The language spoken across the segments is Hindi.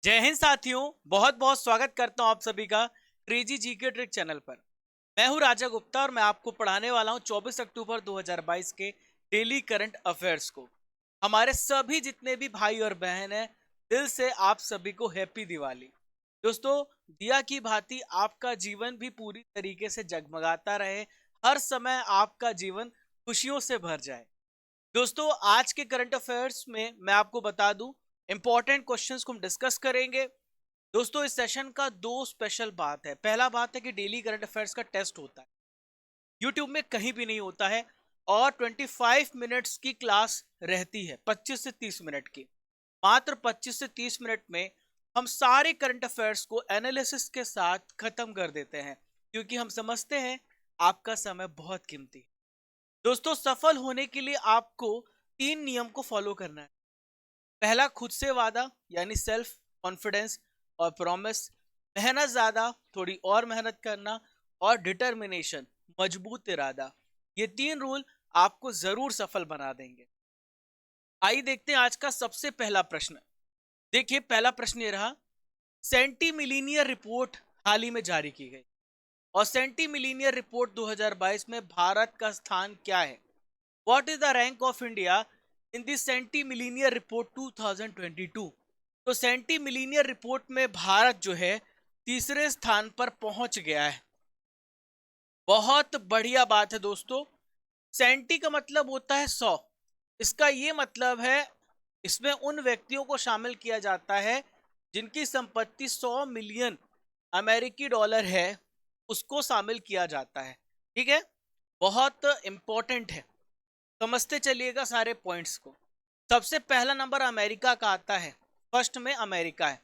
जय हिंद साथियों, बहुत बहुत स्वागत करता हूं आप सभी का क्रेजी जीके ट्रिक चैनल पर। मैं हूं राजा गुप्ता और मैं आपको पढ़ाने वाला हूं 24 अक्टूबर 2022 के डेली करंट अफेयर्स को। हमारे सभी जितने भी भाई और बहन हैं, दिल से आप सभी को हैप्पी दिवाली। दोस्तों, दिया की भांति आपका जीवन भी पूरी तरीके से जगमगाता रहे, हर समय आपका जीवन खुशियों से भर जाए। दोस्तों, आज के करंट अफेयर्स में मैं आपको बता दूं, इंपॉर्टेंट क्वेश्चंस को हम डिस्कस करेंगे। दोस्तों, इस सेशन का दो स्पेशल बात है। पहला बात है कि डेली करंट अफेयर्स का टेस्ट होता है, यूट्यूब में कहीं भी नहीं होता है, और 25 मिनट्स की क्लास रहती है, 25 से 30 मिनट की। मात्र 25 से 30 मिनट में हम सारे करंट अफेयर्स को एनालिसिस के साथ खत्म कर देते हैं, क्योंकि हम समझते हैं आपका समय बहुत कीमती है। दोस्तों, सफल होने के लिए आपको 3 नियम को फॉलो करना है। पहला, खुद से वादा यानी सेल्फ कॉन्फिडेंस और प्रॉमिस। मेहनत ज्यादा, थोड़ी और मेहनत करना, और डिटर्मिनेशन, मजबूत इरादा। ये 3 रूल आपको जरूर सफल बना देंगे। आइए देखते हैं आज का सबसे पहला प्रश्न। देखिए, पहला प्रश्न ये रहा। सेंटीमिलीनियर रिपोर्ट हाल ही में जारी की गई, और सेंटीमिलीनियर रिपोर्ट 2022 में भारत का स्थान क्या है? What is the rank of India in the centimillionaire report 2022? तो सेंटीमिलीनियर रिपोर्ट में भारत जो है तीसरे स्थान पर पहुंच गया है। बहुत बढ़िया बात है दोस्तों। सेंटी का मतलब होता है 100। इसका ये मतलब है, इसमें उन व्यक्तियों को शामिल किया जाता है जिनकी संपत्ति 100 मिलियन अमेरिकी डॉलर है, उसको शामिल किया जाता है। ठीक है, बहुत इंपॉर्टेंट है, समझते चलिएगा सारे पॉइंट्स को। सबसे पहला नंबर अमेरिका का आता है, फर्स्ट में अमेरिका है।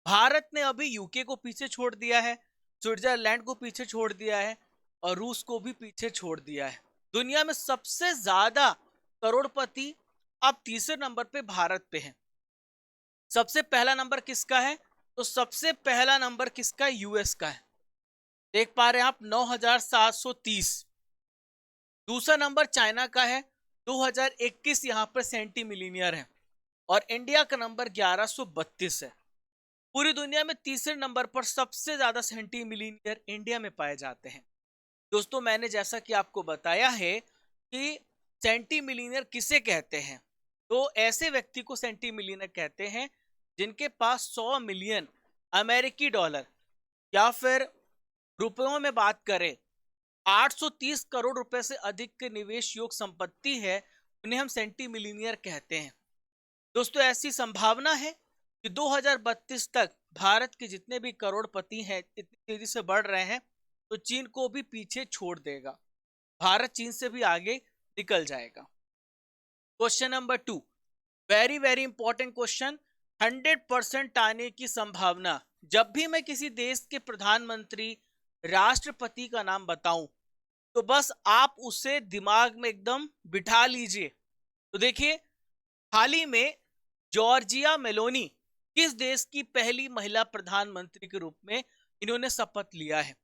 भारत ने अभी यूके को पीछे छोड़ दिया है, स्विट्जरलैंड को पीछे छोड़ दिया है, और रूस को भी पीछे छोड़ दिया है। दुनिया में सबसे ज्यादा करोड़पति अब तीसरे नंबर पे भारत पे है। सबसे पहला नंबर किसका है? तो सबसे पहला नंबर किसका? यूएस का है। देख पा रहे हैं आप, 9730। दूसरा नंबर चाइना का है, 2021 यहां पर सेंटीमिलीनियर है, और इंडिया का नंबर 1132 है। पूरी दुनिया में तीसरे नंबर पर सबसे ज्यादा सेंटीमिलीनियर इंडिया में पाए जाते हैं। दोस्तों, मैंने जैसा कि आपको बताया है कि सेंटीमिलीनियर किसे कहते हैं, तो ऐसे व्यक्ति को सेंटीमिलीनियर कहते हैं जिनके पास 100 मिलियन अमेरिकी डॉलर, या फिर रुपयों में बात करें 830 करोड़ रुपए से अधिक के निवेश योग संपत्ति है, उन्हें हम सेंटीमिलीनियर कहते हैं। दोस्तों, ऐसी संभावना है कि 2032 तक भारत के जितने भी करोड़पति हैं इतनी तेजी से बढ़ रहे हैं, तो चीन को भी पीछे छोड़ देगा। भारत चीन से भी आगे निकल जाएगा। Question number 2, very very important question. 100% आने की संभावना। जब भी मैं किसी देश के प्रधानमंत्री, राष्ट्रपति का नाम बताऊं, तो बस आप उसे दिमाग में एकदम बिठा लीजिए। तो देखिए, हाल ही में जॉर्जिया मेलोनी किस देश की पहली महिला प्रधानमंत्री के रूप में इन्होंने शपथ लिया है?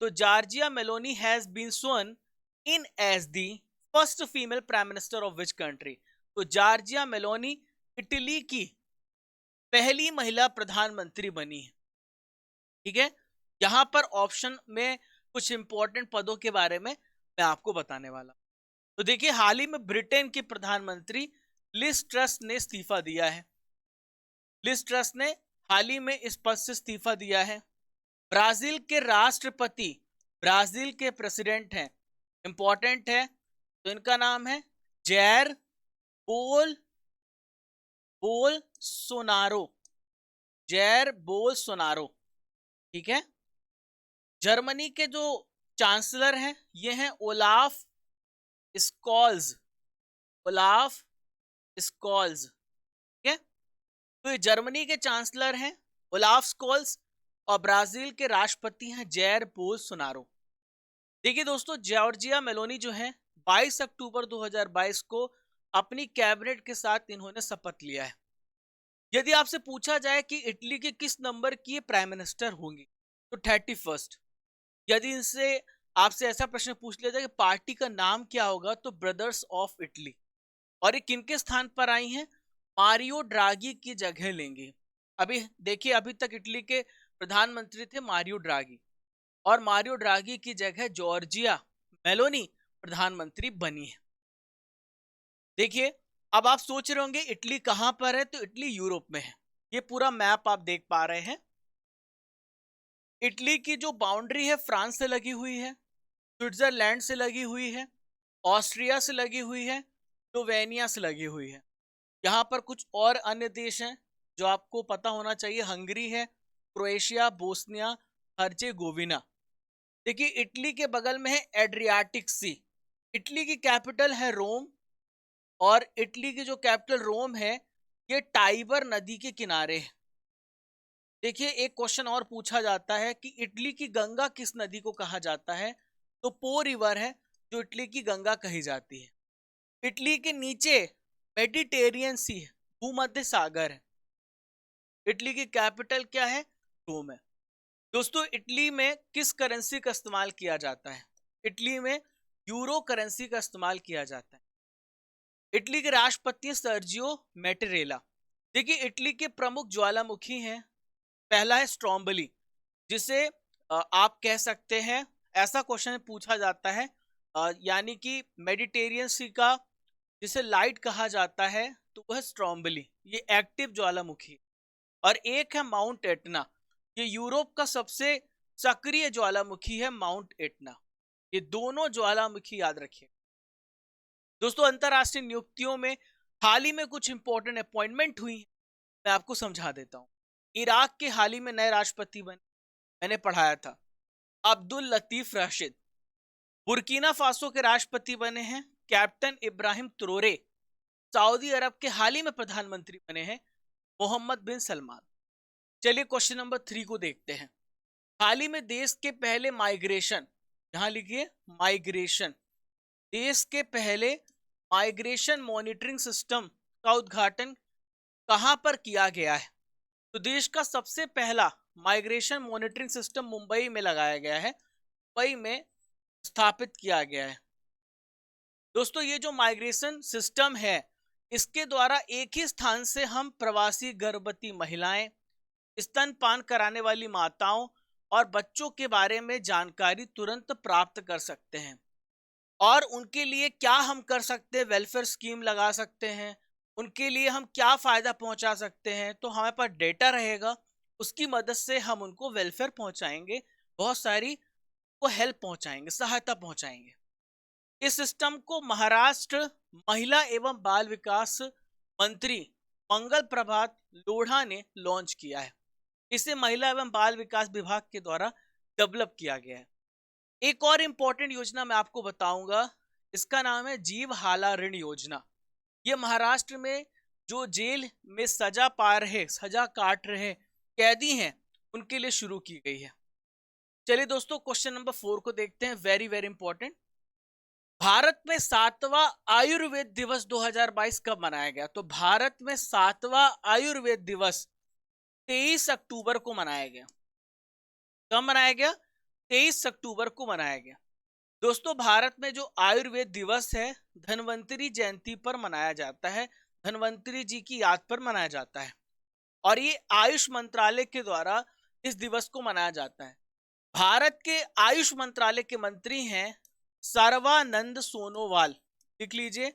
तो Giorgia Meloni has been sworn in as the first female prime minister of which country? तो जॉर्जिया मेलोनी इटली की पहली महिला प्रधानमंत्री बनी है। ठीक है, यहां पर ऑप्शन में कुछ इंपॉर्टेंट पदों के बारे में मैं आपको बताने वाला। तो देखिए, हाल ही में ब्रिटेन की प्रधानमंत्री लिज ट्रस ने इस्तीफा दिया है। लिज ट्रस ने हाल ही में इस पद से इस्तीफा दिया है। ब्राजील के राष्ट्रपति, ब्राजील के प्रेसिडेंट हैं, इंपॉर्टेंट है, तो इनका नाम है जैर बोल सोनारो। जैर बोल सोनारो। ठीक है। जर्मनी के जो चांसलर हैं ये हैं ओलाफ स्कॉल्स। Olaf Scholtz. ठीक है, तो ये जर्मनी के चांसलर हैं ओलाफ स्कॉल्स, और ब्राजील के राष्ट्रपति हैं जैर बोल सोनारो। देखिए दोस्तों, जॉर्जिया मेलोनी जो है 22 अक्टूबर 2022 को अपनी कैबिनेट के साथ इन्होंने शपथ लिया है। यदि आपसे पूछा जाए कि इटली के किस नंबर की प्राइम मिनिस्टर होंगी, तो 31st। यदि इनसे आपसे ऐसा प्रश्न पूछ लिया जाए कि पार्टी का नाम क्या होगा, तो ब्रदर्स ऑफ इटली। और ये किनके स्थान पर आई हैं? मारियो ड्रागी की जगह लेंगी। अभी देखिए, अभी तक इटली के प्रधानमंत्री थे मारियो ड्रागी, और मारियो ड्रागी की जगह जॉर्जिया मेलोनी प्रधानमंत्री बनी है। देखिए, अब आप सोच रहे होंगे इटली कहां पर है, तो इटली यूरोप में है। ये पूरा मैप आप देख पा रहे हैं। इटली की जो बाउंड्री है फ्रांस से लगी हुई है, स्विट्जरलैंड से लगी हुई है, ऑस्ट्रिया से लगी हुई है, स्लोवेनिया से लगी हुई है। यहाँ पर कुछ और अन्य देश हैं जो आपको पता होना चाहिए। हंगरी है, क्रोएशिया, बोस्निया हर्जेगोविना। देखिए, इटली के बगल में है एड्रियाटिक सी। इटली की कैपिटल है रोम, और इटली की जो कैपिटल रोम है, ये टाइबर नदी के किनारे है। देखिए, एक क्वेश्चन और पूछा जाता है कि इटली की गंगा किस नदी को कहा जाता है, तो पो रिवर है जो इटली की गंगा कही जाती है। इटली के नीचे मेडिटेरियन सी है, भूमध्य सागर है। इटली की कैपिटल क्या है? रोम है। दोस्तों, इटली में किस करेंसी का इस्तेमाल किया जाता है? इटली में यूरो करेंसी का इस्तेमाल किया जाता है। इटली के राष्ट्रपति हैं सर्जियो मैटेरेला। देखिए, इटली के प्रमुख ज्वालामुखी हैं। पहला है स्ट्रोम्बली, जिसे आप कह सकते हैं, ऐसा क्वेश्चन पूछा जाता है, यानी कि मेडिटेरियन सी का जिसे लाइट कहा जाता है, तो वह स्ट्रोम्बली, ये एक्टिव ज्वालामुखी। और एक है माउंट एटना, ये यूरोप का सबसे सक्रिय ज्वालामुखी है, माउंट एटना। ये दोनों ज्वालामुखी याद रखिए। दोस्तों, अंतरराष्ट्रीय नियुक्तियों में हाल ही में कुछ इंपॉर्टेंट अपॉइंटमेंट हुई, मैं आपको समझा देता हूं। इराक के हाल ही में नए राष्ट्रपति बने, मैंने पढ़ाया था, अब्दुल लतीफ राशिद। बुर्किना फासो के राष्ट्रपति बने हैं कैप्टन इब्राहिम त्रोरे। सऊदी अरब के हाल ही में प्रधानमंत्री बने हैं मोहम्मद बिन सलमान। चलिए क्वेश्चन नंबर 3 को देखते हैं। हाल ही में देश के पहले माइग्रेशन, यहां लिखिए माइग्रेशन, देश के पहले माइग्रेशन मॉनिटरिंग सिस्टम का उद्घाटन कहां पर किया गया है? तो देश का सबसे पहला माइग्रेशन मॉनिटरिंग सिस्टम मुंबई में लगाया गया है, मुंबई में स्थापित किया गया है। दोस्तों, ये जो माइग्रेशन सिस्टम है, इसके द्वारा एक ही स्थान से हम प्रवासी गर्भवती महिलाएं, स्तनपान कराने वाली माताओं और बच्चों के बारे में जानकारी तुरंत प्राप्त कर सकते हैं। और उनके लिए क्या हम कर सकते हैं? वेलफेयर स्कीम लगा सकते हैं, उनके लिए हम क्या फायदा पहुंचा सकते हैं, तो हमारे पास डेटा रहेगा, उसकी मदद से हम उनको वेलफेयर पहुंचाएंगे, बहुत सारी को हेल्प पहुंचाएंगे, सहायता पहुंचाएंगे। इस सिस्टम को महाराष्ट्र महिला एवं बाल विकास मंत्री मंगल प्रभात लोढ़ा ने लॉन्च किया है। इसे महिला एवं बाल विकास विभाग के द्वारा डेवलप किया गया है। एक और इंपॉर्टेंट योजना मैं आपको बताऊंगा, इसका नाम है जीव हाला ऋण योजना। ये महाराष्ट्र में जो जेल में सजा पा रहे, सजा काट रहे कैदी हैं, उनके लिए शुरू की गई है। चलिए दोस्तों, क्वेश्चन नंबर 4 को देखते हैं, वेरी वेरी इंपॉर्टेंट। भारत में 7वां आयुर्वेद दिवस 2022 कब मनाया गया? तो भारत में 7वां आयुर्वेद दिवस 23 अक्टूबर को मनाया गया। कब मनाया गया? 23 अक्टूबर को मनाया गया। दोस्तों, भारत में जो आयुर्वेद दिवस है, धन्वंतरी जयंती पर मनाया जाता है, धन्वंतरी जी की याद पर मनाया जाता है, और ये आयुष मंत्रालय के द्वारा इस दिवस को मनाया जाता है। भारत के आयुष मंत्रालय के मंत्री हैं सर्वानंद सोनोवाल। लिख लीजिए,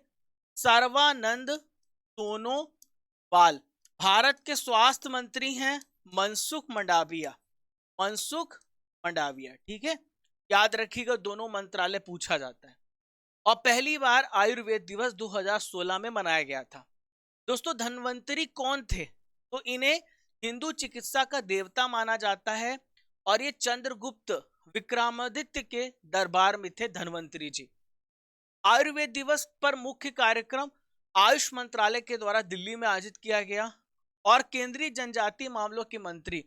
सर्वानंद सोनोवाल। भारत के स्वास्थ्य मंत्री हैं मनसुख मंडाविया, मनसुख मंडाविया। ठीक है, याद रखिएगा, दोनों मंत्रालय पूछा जाता है। और पहली बार आयुर्वेद दिवस 2016 में मनाया गया था। दोस्तों, धन्वंतरी कौन थे? तो इन्हें हिंदू चिकित्सा का देवता माना जाता है, और ये चंद्रगुप्त विक्रमादित्य के दरबार में थे धन्वंतरी जी। आयुर्वेद दिवस पर मुख्य कार्यक्रम आयुष मंत्रालय के द्वारा दिल्ली में आयोजित किया गया, और केंद्रीय जनजातीय मामलों के मंत्री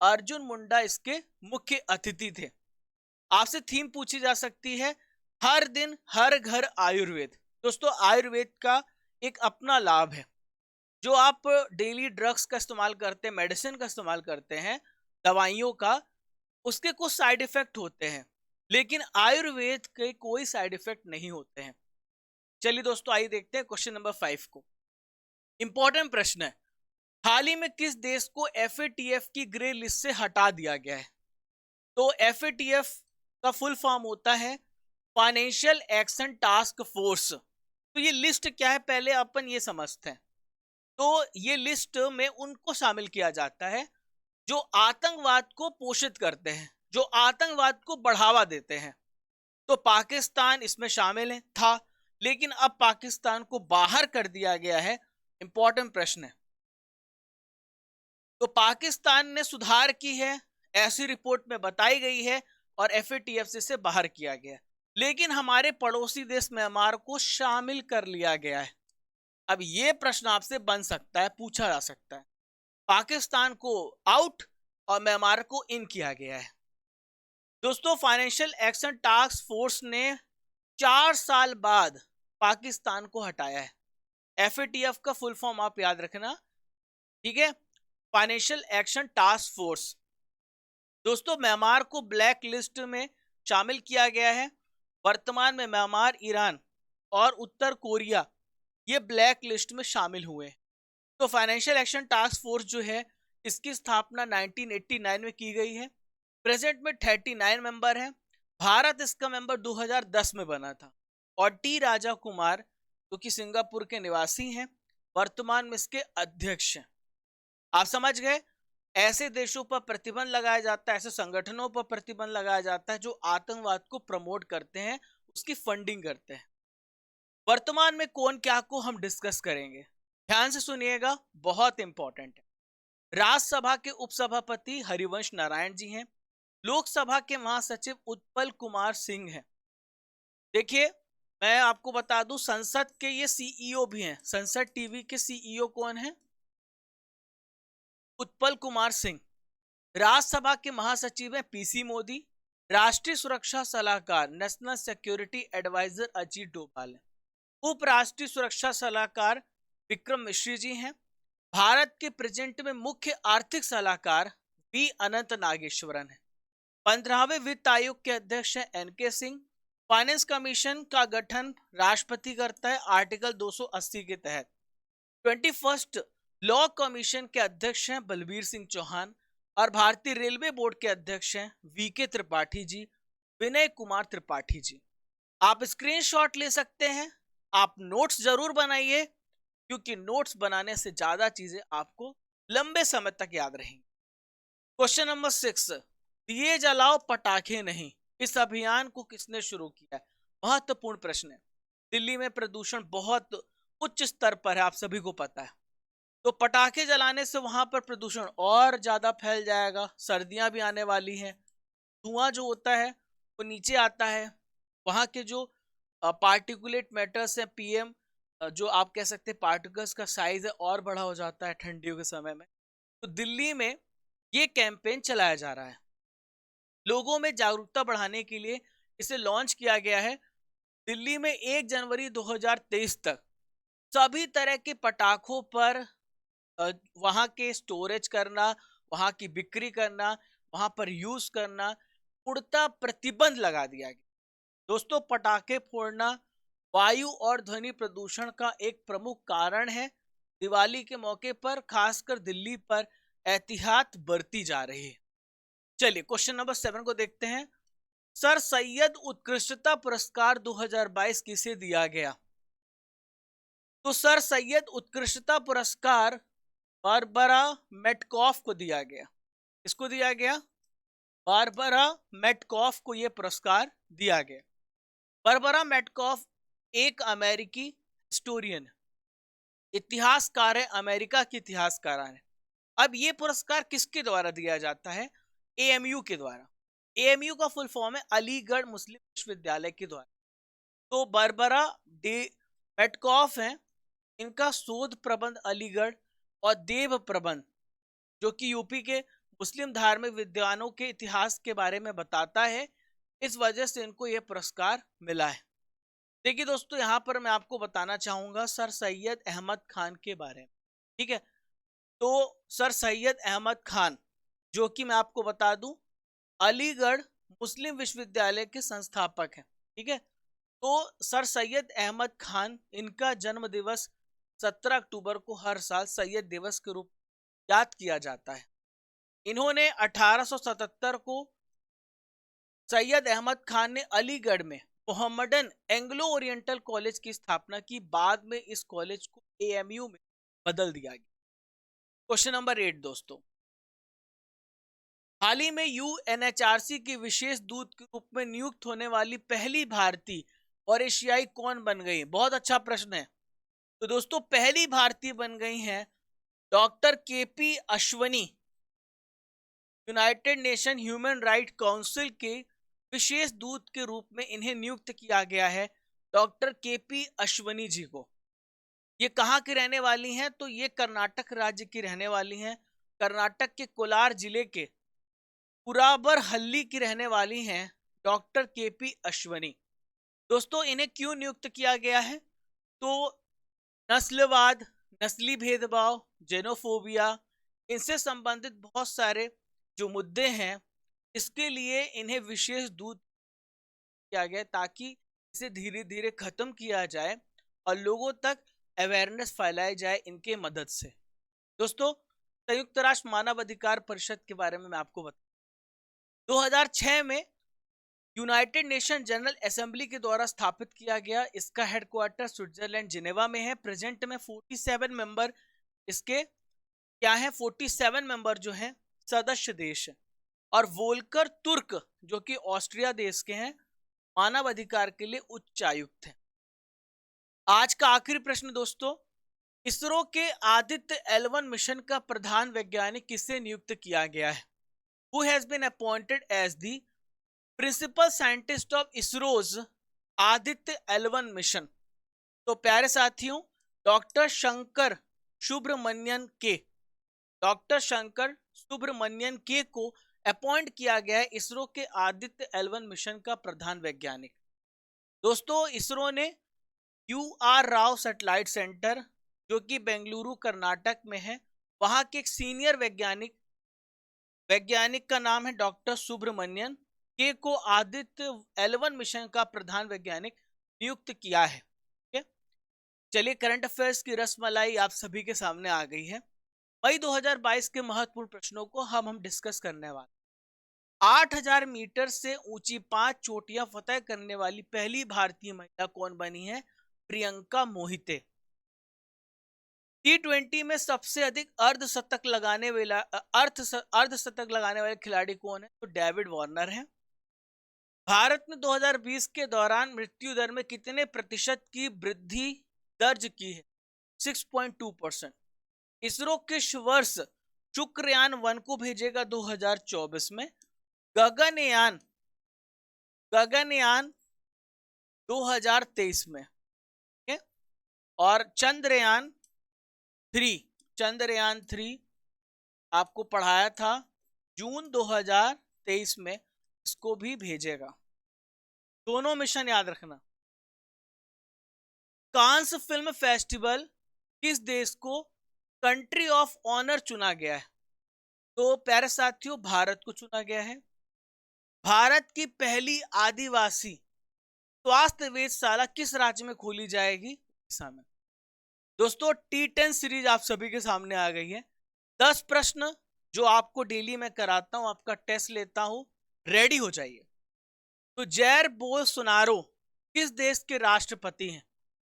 अर्जुन मुंडा इसके मुख्य अतिथि थे। आपसे थीम पूछी जा सकती है, हर दिन हर घर आयुर्वेद। दोस्तों, आयुर्वेद का एक अपना लाभ है। जो आप डेली ड्रग्स का इस्तेमाल करते हैं, मेडिसिन का इस्तेमाल करते हैं, दवाइयों का, उसके कुछ साइड इफेक्ट होते हैं, लेकिन आयुर्वेद के कोई साइड इफेक्ट नहीं होते हैं। चलिए दोस्तों, आइए देखते हैं क्वेश्चन नंबर 5 को। इंपॉर्टेंट प्रश्न है, हाल ही में किस देश को एफएटीएफ की ग्रे लिस्ट से हटा दिया गया है? तो एफएटीएफ का फुल फॉर्म होता है फाइनेंशियल एक्शन टास्क फोर्स। तो ये लिस्ट क्या है पहले अपन ये समझते हैं। तो ये लिस्ट में उनको शामिल किया जाता है जो आतंकवाद को पोषित करते हैं, जो आतंकवाद को बढ़ावा देते हैं। तो पाकिस्तान इसमें शामिल है था, लेकिन अब पाकिस्तान को बाहर कर दिया गया है। इंपॉर्टेंट प्रश्न है। तो पाकिस्तान ने सुधार की है, ऐसी रिपोर्ट में बताई गई है, और एफएटीएफ से बाहर किया गया। लेकिन हमारे पड़ोसी देश म्यांमार को शामिल कर लिया गया है। अब ये प्रश्न आपसे बन सकता है, पूछा जा सकता है, पाकिस्तान को आउट और म्यांमार को इन किया गया है। दोस्तों, फाइनेंशियल एक्शन टास्क फोर्स ने 4 साल बाद पाकिस्तान को हटाया है। एफएटीएफ का फुल फॉर्म आप याद रखना, ठीक है, फाइनेंशियल एक्शन टास्क फोर्स। दोस्तों, म्यांमार को ब्लैक लिस्ट में शामिल किया गया है। वर्तमान में म्यांमार, ईरान और उत्तर कोरिया ये ब्लैक लिस्ट में शामिल हुए। तो फाइनेंशियल एक्शन टास्क फोर्स जो है, इसकी स्थापना 1989 में की गई है। प्रेजेंट में 39 मेंबर हैं। भारत इसका मेंबर 2010 में बना था, और टी राजा कुमार जो कि सिंगापुर के निवासी हैं, वर्तमान में इसके अध्यक्ष हैं। आप समझ गए, ऐसे देशों पर प्रतिबंध लगाया जाता है, ऐसे संगठनों पर प्रतिबंध लगाया जाता है जो आतंकवाद को प्रमोट करते हैं, उसकी फंडिंग करते हैं। वर्तमान में कौन क्या को हम डिस्कस करेंगे, ध्यान से सुनिएगा, बहुत इंपॉर्टेंट है। राज्यसभा के उपसभापति हरिवंश नारायण जी हैं। लोकसभा के महासचिव उत्पल कुमार सिंह हैं। देखिए, मैं आपको बता दूं, संसद के ये सीईओ भी हैं। संसद टीवी के सीईओ कौन है? उत्पल कुमार सिंह। राज्यसभा के महासचिव हैं पीसी मोदी। राष्ट्रीय सुरक्षा सलाहकार national security advisor Ajit Doval हैं। उप राष्ट्रीय सुरक्षा सलाहकार विक्रम मिश्री जी हैं। भारत के प्रेजेंट में मुख्य आर्थिक सलाहकार वी अनंत नागेश्वरन है। 15वें वित्त आयोग के अध्यक्ष हैं एनके सिंह। फाइनेंस कमीशन का गठन राष्ट्रपति करता है आर्टिकल 280 के तहत। 21st लॉ कमीशन के अध्यक्ष हैं बलबीर सिंह चौहान, और भारतीय रेलवे बोर्ड के अध्यक्ष हैं वीके त्रिपाठी जी, विनय कुमार त्रिपाठी जी। आप स्क्रीनशॉट ले सकते हैं, आप नोट्स जरूर बनाइए, क्योंकि नोट्स बनाने से ज्यादा चीजें आपको लंबे समय तक याद रहेंगी। क्वेश्चन नंबर 6, दिए जलाओ पटाखे नहीं, इस अभियान को किसने शुरू किया है? महत्वपूर्ण प्रश्न है। दिल्ली में प्रदूषण बहुत उच्च स्तर पर है, आप सभी को पता है। तो पटाखे जलाने से वहां पर प्रदूषण और ज्यादा फैल जाएगा। सर्दियां भी आने वाली हैं, धुआं जो होता है वो नीचे आता है। वहां के जो पार्टिकुलेट मैटर्स हैं, पीएम जो आप कह सकते हैं पार्टिकल्स का साइज है, और बड़ा हो जाता है ठंडियों के समय में। तो दिल्ली में ये कैंपेन चलाया जा रहा है, लोगों में जागरूकता बढ़ाने के लिए इसे लॉन्च किया गया है। दिल्ली में 1 जनवरी 2023 तक सभी तरह के पटाखों पर वहां के स्टोरेज करना, वहां की बिक्री करना, वहां पर यूज करना, पूर्णतः प्रतिबंध लगा दिया गया। दोस्तों, पटाखे फोड़ना वायु और ध्वनि प्रदूषण का एक प्रमुख कारण है। दिवाली के मौके पर खासकर दिल्ली पर एहतियात बरती जा रही है। चलिए क्वेश्चन नंबर 7 को देखते हैं। सर सैयद उत्कृष्टता पुरस्कार 2022 किसे दिया गया? तो सर सैयद उत्कृष्टता पुरस्कार बारबरा मेटकॉफ को दिया गया। किसको दिया गया? बारबरा मेटकॉफ को यह पुरस्कार दिया गया। बारबरा मेटकॉफ एक अमेरिकी हिस्टोरियन, इतिहासकार है, अमेरिका की इतिहासकार है। अब ये पुरस्कार किसके द्वारा दिया जाता है? एएमयू के द्वारा। एएमयू का फुल फॉर्म है अलीगढ़ मुस्लिम विश्वविद्यालय के द्वारा। तो बारबरा डे मेटकॉफ हैं, इनका शोध प्रबंध अलीगढ़ और देव प्रबंध जो कि यूपी के मुस्लिम धार्मिक विद्वानों के इतिहास के बारे में बताता है, इस वजह से इनको यह पुरस्कार मिला है। देखिए दोस्तों, यहाँ पर मैं आपको बताना चाहूंगा सर सैयद अहमद खान के बारे में। ठीक है, तो सर सैयद अहमद खान जो कि मैं आपको बता दूं अलीगढ़ मुस्लिम विश्वविद्यालय के संस्थापक हैं। ठीक है, तो सर सैयद अहमद खान, इनका जन्म दिवस 17 अक्टूबर को हर साल सैयद दिवस के रूप याद किया जाता है। इन्होंने 1877 को सैयद अहमद खान ने अलीगढ़ में मोहम्मदन एंग्लो ओरिएंटल कॉलेज की स्थापना की। बाद में इस कॉलेज को एएमयू में बदल दिया गया। क्वेश्चन नंबर 8 दोस्तों, हाल ही में यूएनएचआरसी की विशेष दूत के रूप में नियुक्त होने वाली पहली भारतीय और एशियाई कौन बन गई? बहुत अच्छा प्रश्न है। तो दोस्तों पहली भारतीय बन गई हैं doctor KP Ashwani. United nation human right council के विशेष दूत के रूप में इन्हें नियुक्त किया गया है, डॉक्टर केपी अश्वनी जी को। ये कहाँ की रहने वाली हैं? तो ये कर्नाटक राज्य की रहने वाली हैं। कर्नाटक के कोलार जिले के पुराबरहल्ली की रहने वाली हैं डॉक्टर केपी अश्वनी। दोस्तों इन्हें क्यों नियुक्त किया गया है? तो नस्लवाद, नस्ली भेदभाव, जेनोफोबिया, इनसे संबंधित बहुत सारे जो मुद्दे हैं, इसके लिए इन्हें विशेष दूत किया गया ताकि इसे धीरे धीरे खत्म किया जाए और लोगों तक अवेयरनेस फैलाई जाए इनके मदद से। दोस्तों संयुक्त राष्ट्र मानव अधिकार परिषद के बारे में मैं आपको बता, 2006 में यूनाइटेड नेशन जनरल असेंबली के द्वारा स्थापित किया गया। इसका हेडक्वार्टर स्विट्जरलैंड जिनेवा में है। प्रेजेंट में 47 मेंबर इसके क्या है, 47 मेंबर जो हैं सदस्य देश हैं। और वोल्कर तुर्क जो कि ऑस्ट्रिया देश के हैं, मानव अधिकार के लिए उच्चायुक्त हैं। आज का आखिरी प्रश्न दोस्तों, इसरो के आदित्य L1 मिशन का प्रधान वैज्ञानिक किसे नियुक्त किया गया है? Who has been appointed as the principal scientist of ISRO's Aditya L1 mission? तो प्यारे साथियों, डॉक्टर शंकर सुब्रमण्यन के, डॉक्टर शंकर सुब्रमण्यन के को अपॉइंट किया गया है इसरो के आदित्य L1 मिशन का प्रधान वैज्ञानिक। दोस्तों इसरो ने UR राव सैटेलाइट सेंटर जो कि बेंगलुरु कर्नाटक में है, वहां के एक सीनियर वैज्ञानिक का नाम है डॉक्टर सुब्रमण्यन के को आदित्य L1 मिशन का प्रधान वैज्ञानिक नियुक्त किया है। चलिए करंट अफेयर्स की रसमलाई आप सभी के सामने आ गई है। मई 2022 के महत्वपूर्ण प्रश्नों को हम डिस्कस करने वाले। 8000 मीटर से ऊंची 5 चोटियां फतह करने वाली पहली भारतीय महिला कौन बनी है? प्रियंका मोहिते। T20 में सबसे अधिक अर्धशतक लगाने वाले खिलाड़ी कौन है? तो डेविड वार्नर है। भारत ने 2020 के दौरान मृत्यु दर में कितने प्रतिशत की वृद्धि दर्ज की है? 6.2%। इसरो किस वर्ष शुक्रयान 1 को भेजेगा? 2024 में। गगनयान 2023 में। और चंद्रयान 3 आपको पढ़ाया था जून 2023 में, इसको भी भेजेगा। दोनों मिशन याद रखना। कांस फिल्म फेस्टिवल किस देश को कंट्री ऑफ ऑनर चुना गया है? तो प्यारे साथियों भारत को चुना गया है। भारत की पहली आदिवासी स्वास्थ्य वेधशाला किस राज्य में खोली जाएगी? उड़ीसा में। दोस्तों T10 सीरीज आप सभी के सामने आ गई है। 10 प्रश्न जो आपको डेली मैं कराता हूं, आपका टेस्ट लेता हूं, रेडी हो जाइए। तो जैर बोल्सोनारो किस देश के राष्ट्रपति हैं?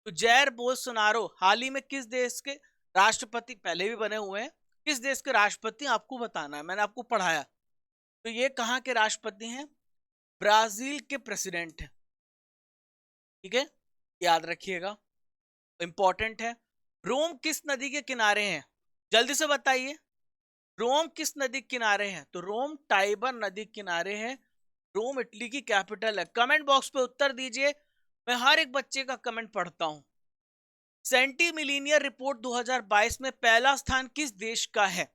तो जैर बोल्सोनारो हाल ही में किस देश के राष्ट्रपति, पहले भी बने हुए हैं, किस देश के राष्ट्रपति आपको बताना है, मैंने आपको पढ़ाया। तो ये कहां के राष्ट्रपति हैं? ब्राजील के प्रेसिडेंट हैं। ठीक है, याद रखिएगा, इंपॉर्टेंट है। रोम किस नदी के किनारे हैं? जल्दी से बताइए, रोम किस नदी के किनारे हैं? तो रोम टाइबर नदी के किनारे है। रोम इटली की कैपिटल है। कमेंट बॉक्स पे उत्तर दीजिए, मैं हर एक बच्चे का कमेंट पढ़ता हूं। सेंटीमिलीनियर रिपोर्ट 2022 में पहला स्थान किस देश का है?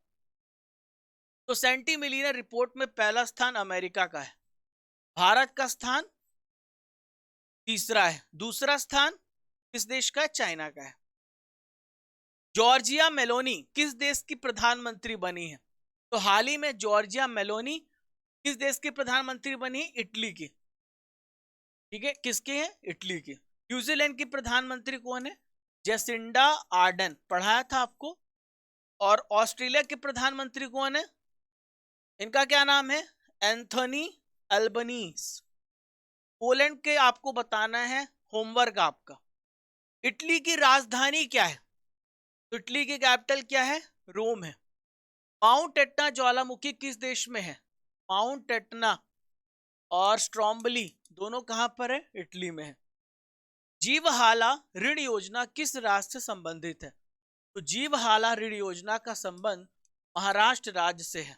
तो सेंटीमिलीनियर रिपोर्ट में पहला स्थान अमेरिका का है। भारत का स्थान तीसरा है। दूसरा स्थान किस देश का है? चाइना का है। जॉर्जिया मेलोनी किस देश की प्रधानमंत्री बनी है? तो हाल ही में जॉर्जिया मेलोनी किस देश की प्रधानमंत्री बनी? इटली की। ठीक है, किसकी है? इटली की। न्यूजीलैंड की प्रधानमंत्री कौन है? जेसिंडा आर्डन, पढ़ाया था आपको। और ऑस्ट्रेलिया के प्रधानमंत्री कौन है? इनका क्या नाम है? Anthony Albanese. पोलैंड के आपको बताना है होमवर्क आपका। इटली की राजधानी क्या है? तो इटली की कैपिटल क्या है? रोम है। माउंट एटना ज्वालामुखी किस देश में है? माउंट एटना और स्ट्रोम्बली दोनों कहां पर है? इटली में है। जीवहाला ऋण योजना किस राज्य से संबंधित है? तो जीवहाला ऋण योजना का संबंध महाराष्ट्र राज्य से है।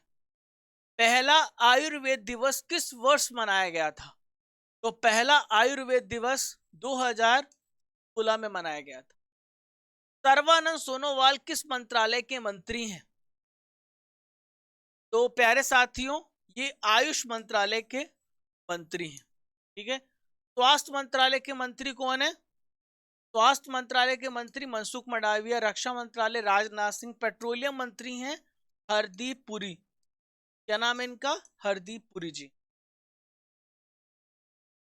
पहला आयुर्वेद दिवस किस वर्ष मनाया गया था? तो पहला आयुर्वेद दिवस 2016 में मनाया गया था। सर्बानंद सोनोवाल किस मंत्रालय के मंत्री हैं? तो प्यारे साथियों, ये आयुष मंत्रालय के मंत्री हैं। ठीक है। स्वास्थ्य मंत्रालय के मंत्री कौन है? स्वास्थ्य मंत्रालय के मंत्री मनसुख मंडाविया। रक्षा मंत्रालय राजनाथ सिंह। पेट्रोलियम मंत्री हैं हरदीप पुरी। क्या नाम है इनका? हरदीप पुरी जी।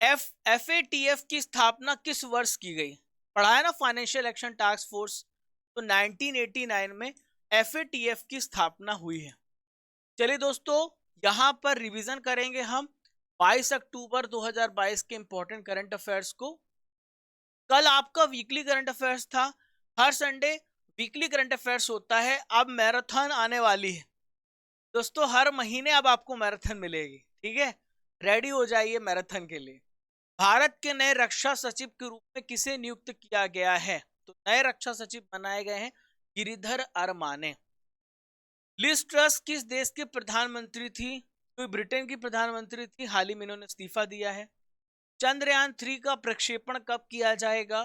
FATF की स्थापना किस वर्ष की गई? पढ़ा है ना फाइनेंशियल एक्शन टास्क फोर्स। तो 1989 में FATF की स्थापना हुई है। चलिए दोस्तों, यहां पर रिवीजन करेंगे हम 22 अक्टूबर 2022 के इंपॉर्टेंट करंट अफेयर्स को। कल आपका वीकली करंट अफेयर्स था। हर संडे वीकली करंट अफेयर्स होता है। अब मैराथन आने वाली है दोस्तों। हर महीने अब आपको मैराथन मिलेगी। ठीक है, रेडी हो जाइए मैराथन के लिए। भारत के नए रक्षा सचिव के रूप में किसे नियुक्त किया गया है? तो नए रक्षा सचिव बनाए गए हैं गिरिधर अरमाने। लिज ट्रस किस देश के प्रधानमंत्री थी? तो ब्रिटेन की प्रधानमंत्री थी। हाल ही में इन्होंने इस्तीफा दिया है। चंद्रयान 3 का प्रक्षेपण कब किया जाएगा?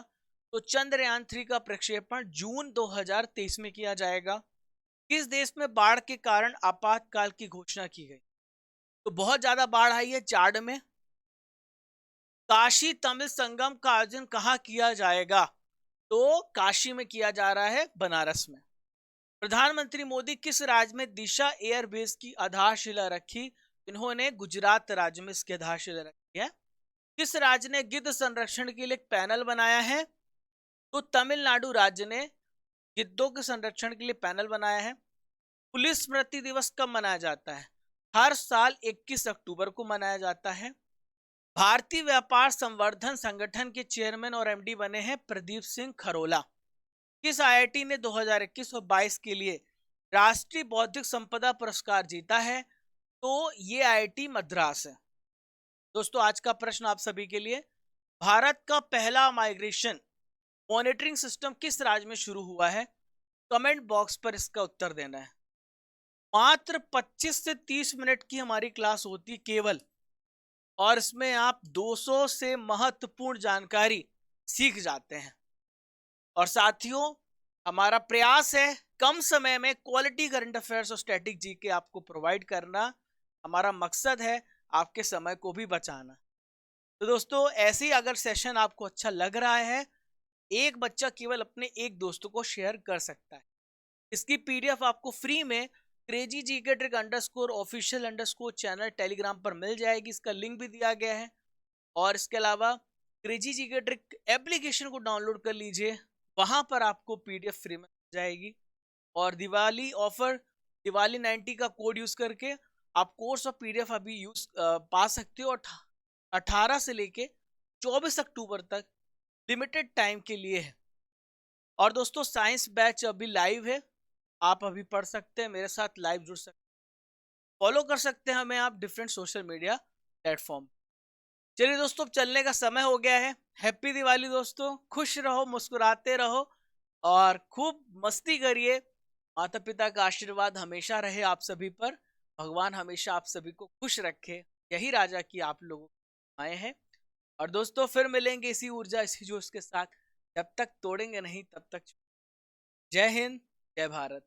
तो चंद्रयान 3 का प्रक्षेपण जून 2023 में किया जाएगा। किस देश में बाढ़ के कारण आपातकाल की घोषणा की गई? तो बहुत ज्यादा बाढ़ आई है चाड में। काशी तमिल संगम का आयोजन कहां किया जाएगा? तो काशी में किया जा रहा है, बनारस में। प्रधानमंत्री मोदी किस राज्य में दिशा एयरबेस की आधारशिला रखी? इन्होंने गुजरात राज्य में इसकी आधारशिला रखी है। किस राज्य ने गिद्ध संरक्षण के लिए एक पैनल बनाया है? तो तमिलनाडु राज्य ने गिद्धों के संरक्षण के लिए पैनल बनाया है। पुलिस स्मृति दिवस कब मनाया जाता है? हर साल 21 अक्टूबर को मनाया जाता है। भारतीय व्यापार संवर्धन संगठन के चेयरमैन और MD बने हैं प्रदीप सिंह खरोला। किस IIT ने 2021 और 22 के लिए राष्ट्रीय बौद्धिक संपदा पुरस्कार जीता है? तो ये IIT मद्रास है। दोस्तों, आज का प्रश्न आप सभी के लिए, भारत का पहला माइग्रेशन मॉनिटरिंग सिस्टम किस राज्य में शुरू हुआ है? कमेंट बॉक्स पर इसका उत्तर देना है। मात्र 25 से 30 मिनट की हमारी क्लास होती है केवल, और इसमें आप 200 से महत्वपूर्ण जानकारी सीख जाते हैं। और साथियों, हमारा प्रयास है कम समय में क्वालिटी करंट अफेयर्स और स्टैटिक जीके आपको प्रोवाइड करना। हमारा मकसद है आपके समय को भी बचाना। तो दोस्तों, ऐसे ही अगर सेशन आपको अच्छा लग रहा है, एक बच्चा केवल अपने एक दोस्तों को शेयर कर सकता है। इसकी PDF आपको फ्री में crazy GK trick _official_ channel Telegram पर मिल जाएगी। इसका लिंक भी दिया गया है। और इसके अलावा क्रेजी जीके ट्रिक एप्लीकेशन को डाउनलोड कर लीजिए, वहां पर आपको PDF फ्री में मिल जाएगी। और दिवाली ऑफर, दिवाली 90 का कोड यूज करके आप कोर्स और PDF अभी पा सकते हो। 18 से लेके 24 अक्टूबर तक लिमिटेड टाइम के लिए है। और दोस्तों, साइंस बैच अभी लाइव है। आप अभी पढ़ सकते हैं, मेरे साथ लाइव जुड़ सकते हैं, फॉलो कर सकते हैं हमें आप डिफरेंट सोशल मीडिया प्लेटफॉर्म। चलिए दोस्तों, अब चलने का समय हो गया है। हैप्पी दिवाली दोस्तों। खुश रहो, मुस्कुराते रहो और खूब मस्ती करिए। माता पिता का आशीर्वाद हमेशा रहे आप सभी पर। भगवान हमेशा आप सभी को खुश रखे, यही राजा की आप लोगों आए हैं। और दोस्तों, फिर मिलेंगे इसी ऊर्जा इसी जोश के साथ। जब तक तोड़ेंगे नहीं तब तक। जय हिंद, जय भारत।